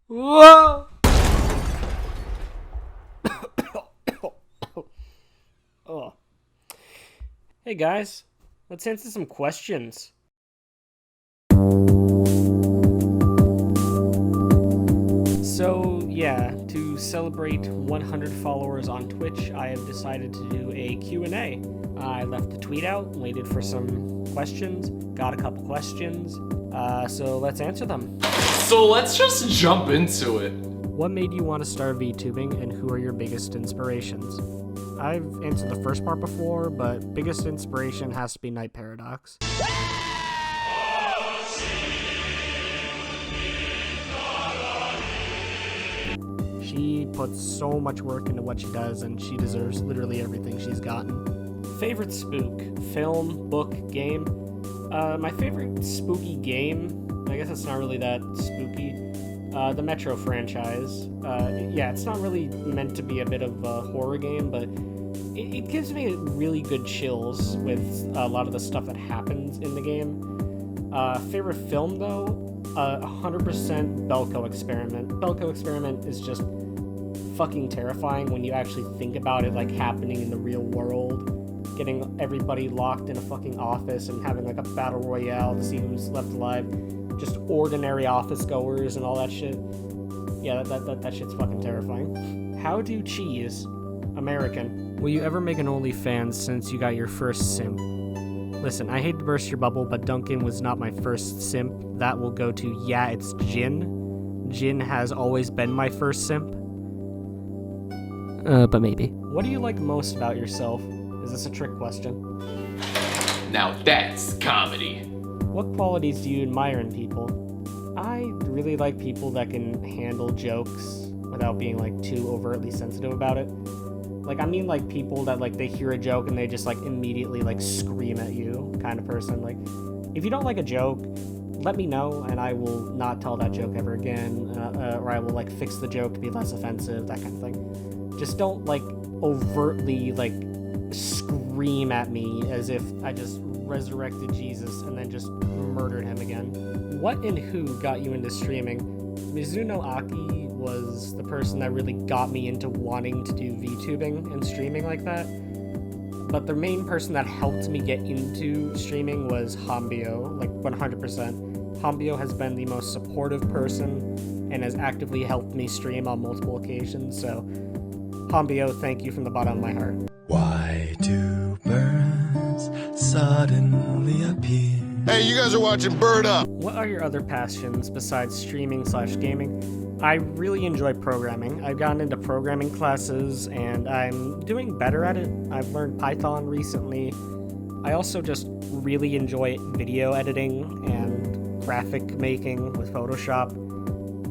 Whoa! Oh. Hey guys, let's answer some questions. So yeah, to celebrate 100 followers on Twitch, I have decided to do a Q&A. I left a tweet out, waited for some questions, got a couple questions, so let's answer them. So let's just jump into it. What made you want to start VTubing, and who are your biggest inspirations? I've answered the first part before, but biggest inspiration has to be Night Paradox. She puts so much work into what she does, and she deserves literally everything she's gotten. Favorite spook? Film, book, game? My favorite spooky game, I guess it's not really that spooky, the Metro franchise. Yeah, it's not really meant to be a bit of a horror game, but it gives me really good chills with a lot of the stuff that happens in the game. Favorite film, though? 100% Belko Experiment. Belko Experiment is just fucking terrifying when you actually think about it, like, happening in the real world. Getting everybody locked in a fucking office and having, like, a battle royale to see who's left alive. Just ordinary office goers and all that shit. Yeah, that shit's fucking terrifying. How do cheese? American. Will you ever make an OnlyFans since you got your first simp? Listen, I hate to burst your bubble, but Duncan was not my first simp. That will go to, yeah, it's Jin. Jin has always been my first simp. But maybe. What do you like most about yourself? Is this a trick question? Now that's comedy. What qualities do you admire in people? I really like people that can handle jokes without being, like, too overtly sensitive about it. Like, I mean, like, people that, like, they hear a joke and they just, like, immediately, like, scream at you kind of person. Like, if you don't like a joke, let me know, and I will not tell that joke ever again, or I will, like, fix the joke to be less offensive, that kind of thing. Just don't, like, overtly, like, scream at me as if I just resurrected Jesus and then just murdered him again. What and who got you into streaming? Mizuno Aki was the person that really got me into wanting to do VTubing and streaming like that. But the main person that helped me get into streaming was Hambio, like 100%. Hambio has been the most supportive person and has actively helped me stream on multiple occasions, so Hambio, thank you from the bottom of my heart. Why do birds suddenly appear? Hey, you guys are watching Bird Up. What are your other passions besides streaming/gaming? I really enjoy programming. I've gotten into programming classes and I'm doing better at it. I've learned Python recently. I also just really enjoy video editing and graphic making with Photoshop.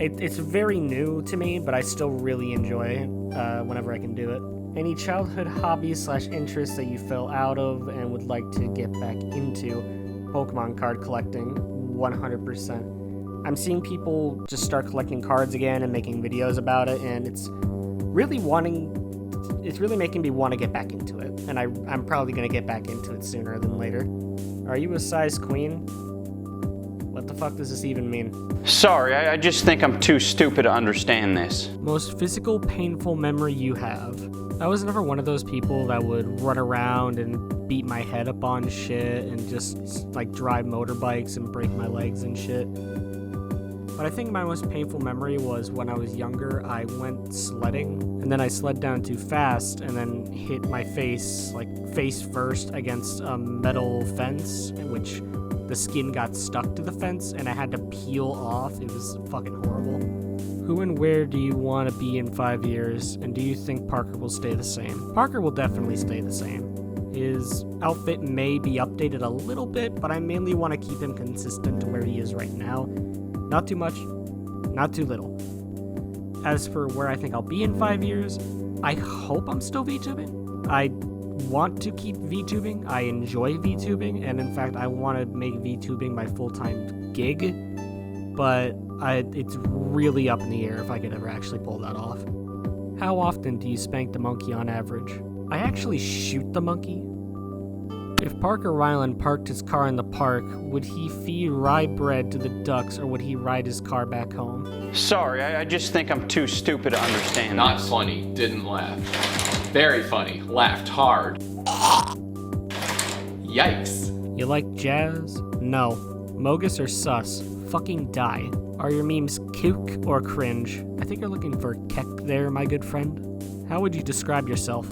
It's very new to me, but I still really enjoy it whenever I can do it. Any childhood hobbies/interests that you fell out of and would like to get back into? Pokemon card collecting, 100%. I'm seeing people just start collecting cards again and making videos about it, and it's really making me want to get back into it, and I'm probably going to get back into it sooner than later. Are you a size queen? What the fuck does this even mean? Sorry, I just think I'm too stupid to understand this. Most physical, painful memory you have? I was never one of those people that would run around and beat my head up on shit and just, like, drive motorbikes and break my legs and shit. But I think my most painful memory was when I was younger. I went sledding, and then I sled down too fast and then hit my face, like, face first against a metal fence, which the skin got stuck to the fence, and I had to peel off. It was fucking horrible. Who and where do you want to be in 5 years, and do you think Parker will stay the same? Parker will definitely stay the same. His outfit may be updated a little bit, but I mainly want to keep him consistent to where he is right now. Not too much, not too little. As for where I think I'll be in 5 years, I hope I'm still VTubing. I want to keep VTubing. I enjoy VTubing, and in fact, I want to make VTubing my full-time gig, but it's really up in the air if I could ever actually pull that off. How often do you spank the monkey on average? I actually shoot the monkey. If Parker Ryland parked his car in the park, would he feed rye bread to the ducks or would he ride his car back home? Sorry, I just think I'm too stupid to understand Not this. funny, didn't laugh. Very funny, laughed hard. Yikes. You like jazz? No. Mogus or sus? Fucking die. Are your memes kook or cringe? I think you're looking for keck there, my good friend. How would you describe yourself?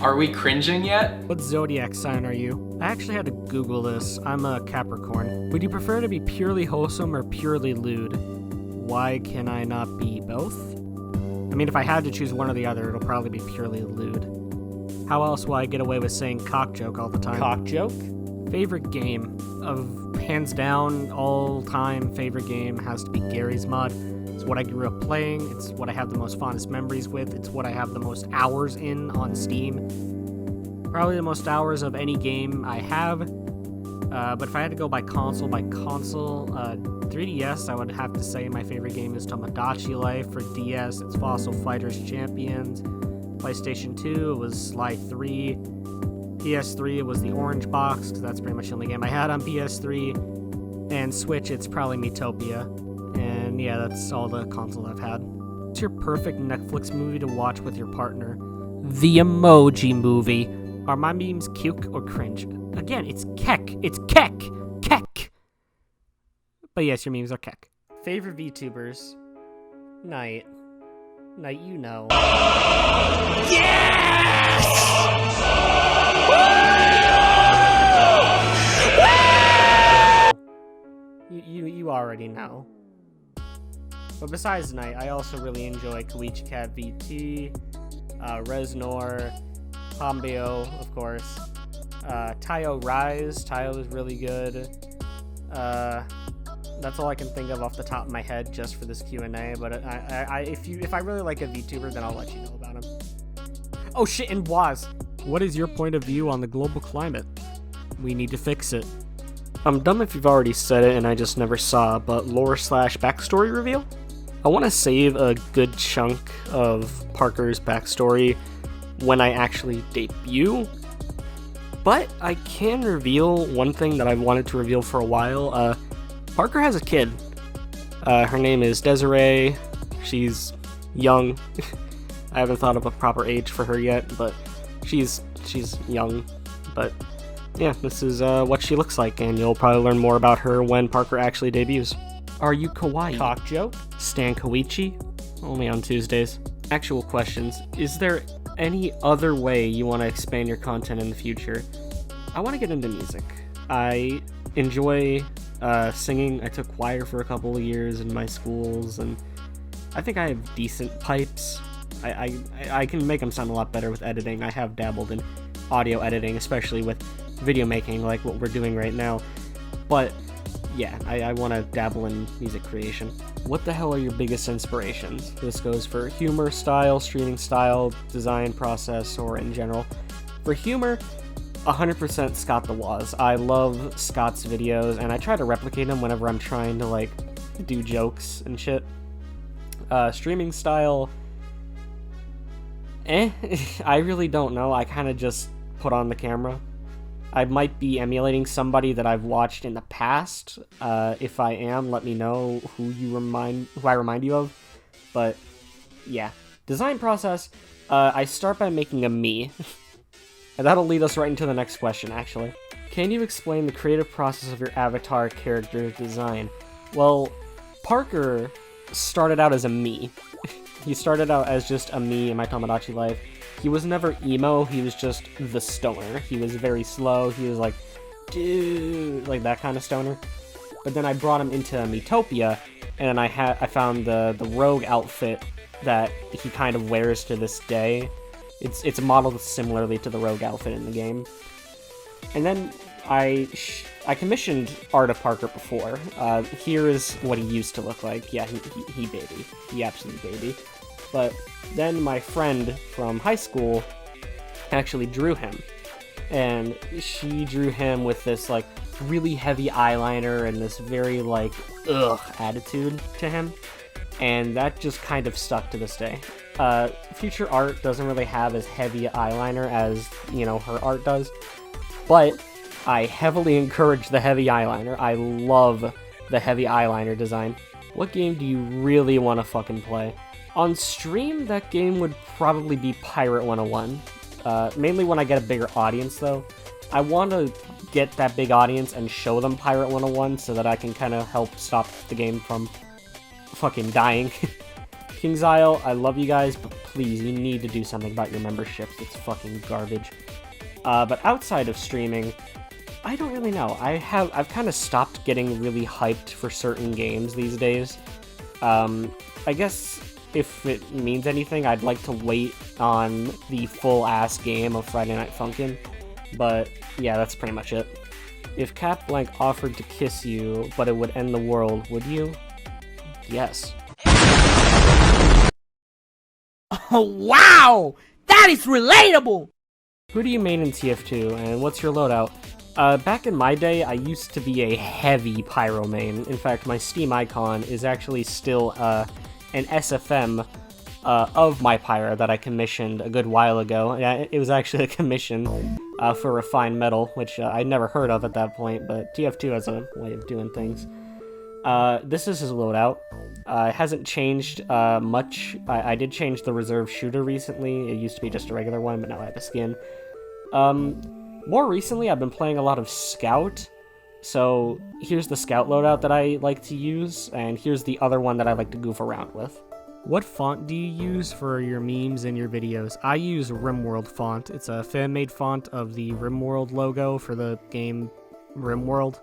Are we cringing yet? What zodiac sign are you? I actually had to Google this. I'm a Capricorn. Would you prefer to be purely wholesome or purely lewd? Why can I not be both? I mean, if I had to choose one or the other, it'll probably be purely lewd. How else will I get away with saying cock joke all the time? Cock joke? Favorite game of hands down, all time favorite game has to be Gary's Mod. It's what I grew up playing. It's what I have the most fondest memories with. It's what I have the most hours in on Steam. Probably the most hours of any game I have. But if I had to go by console, 3DS, I would have to say my favorite game is Tomodachi Life. For DS, it's Fossil Fighters Champions. PlayStation 2, it was Sly 3. PS3, it was the Orange Box, because that's pretty much the only game I had on PS3. And Switch, it's probably Miitopia. And yeah, that's all the console I've had. What's your perfect Netflix movie to watch with your partner? The Emoji Movie. Are my memes cute or cringe? Again, it's keck. It's keck. Keck. But yes, your memes are keck. Favorite VTubers? Night, you know. You already know. But besides Night, I also really enjoy Koichi Cat VT, Reznor, Pombeo, of course, Tayo Rise. Tayo is really good. That's all I can think of off the top of my head just for this Q&A. But if I really like a VTuber, then I'll let you know about him. Oh shit! And Waz, what is your point of view on the global climate? We need to fix it. I'm dumb if you've already said it and I just never saw, but lore/backstory reveal? I want to save a good chunk of Parker's backstory when I actually debut, but I can reveal one thing that I've wanted to reveal for a while. Parker has a kid. Her name is Desiree. She's young. I haven't thought of a proper age for her yet, but she's young. But yeah, this is what she looks like, and you'll probably learn more about her when Parker actually debuts. Are you kawaii? Cock joke? Stan Koichi? Only on Tuesdays. Actual questions. Is there any other way you want to expand your content in the future? I want to get into music. I enjoy singing. I took choir for a couple of years in my schools, and I think I have decent pipes. I can make them sound a lot better with editing. I have dabbled in audio editing, especially with video making like what we're doing right now. But yeah, I want to dabble in music creation. What the hell are your biggest inspirations? This goes for humor style, streaming style, design process, or in general. For humor, 100% Scott the Woz. I love Scott's videos, and I try to replicate them whenever I'm trying to like do jokes and shit. Streaming style, I really don't know. I kind of just put on the camera. I might be emulating somebody that I've watched in the past. If I am, let me know who I remind you of. But yeah, design process. I start by making a me, and that'll lead us right into the next question. Actually, can you explain the creative process of your avatar character design? Well, Parker started out as a me. He started out as just a me in my Tomodachi life. He was never emo, he was just the stoner. He was very slow, he was like, dude, like that kind of stoner. But then I brought him into Miitopia, and I found the rogue outfit that he kind of wears to this day. It's modeled similarly to the rogue outfit in the game. And then I commissioned art of Parker before. Here is what he used to look like. Yeah, he baby. He absolutely baby. But then my friend from high school actually drew him. And she drew him with this, like, really heavy eyeliner and this very, like, ugh attitude to him. And that just kind of stuck to this day. Future art doesn't really have as heavy eyeliner as, you know, her art does. but I heavily encourage the heavy eyeliner. I love the heavy eyeliner design. What game do you really want to fucking play? On stream, that game would probably be Pirate 101. Mainly when I get a bigger audience, though. I want to get that big audience and show them Pirate 101 so that I can kind of help stop the game from fucking dying. King's Isle, I love you guys, but please, you need to do something about your memberships. It's fucking garbage. But outside of streaming, I don't really know. I've kind of stopped getting really hyped for certain games these days. I guess if it means anything, I'd like to wait on the full-ass game of Friday Night Funkin'. But yeah, that's pretty much it. If Cat Blank offered to kiss you, but it would end the world, would you? Yes. Oh, wow! That is relatable! Who do you main in TF2, and what's your loadout? Back in my day, I used to be a heavy pyro main. In fact, my Steam icon is actually still an SFM of my pyro that I commissioned a good while ago. Yeah, it was actually a commission for refined metal, which I'd never heard of at that point, but TF2 has a way of doing things. This is his loadout. It hasn't changed much. I did change the reserve shooter recently. It used to be just a regular one, but now I have a skin. More recently, I've been playing a lot of Scout. So here's the Scout loadout that I like to use, and here's the other one that I like to goof around with. What font do you use for your memes and your videos? I use RimWorld font. It's a fan-made font of the RimWorld logo for the game RimWorld.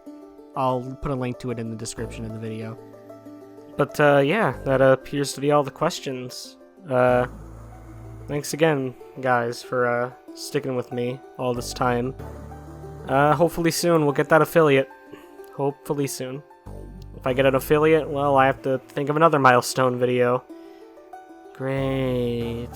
I'll put a link to it in the description of the video. But yeah, that appears to be all the questions. Thanks again, guys, for sticking with me all this time. Hopefully soon we'll get that affiliate. Hopefully soon. If I get an affiliate, well, I have to think of another milestone video. Great.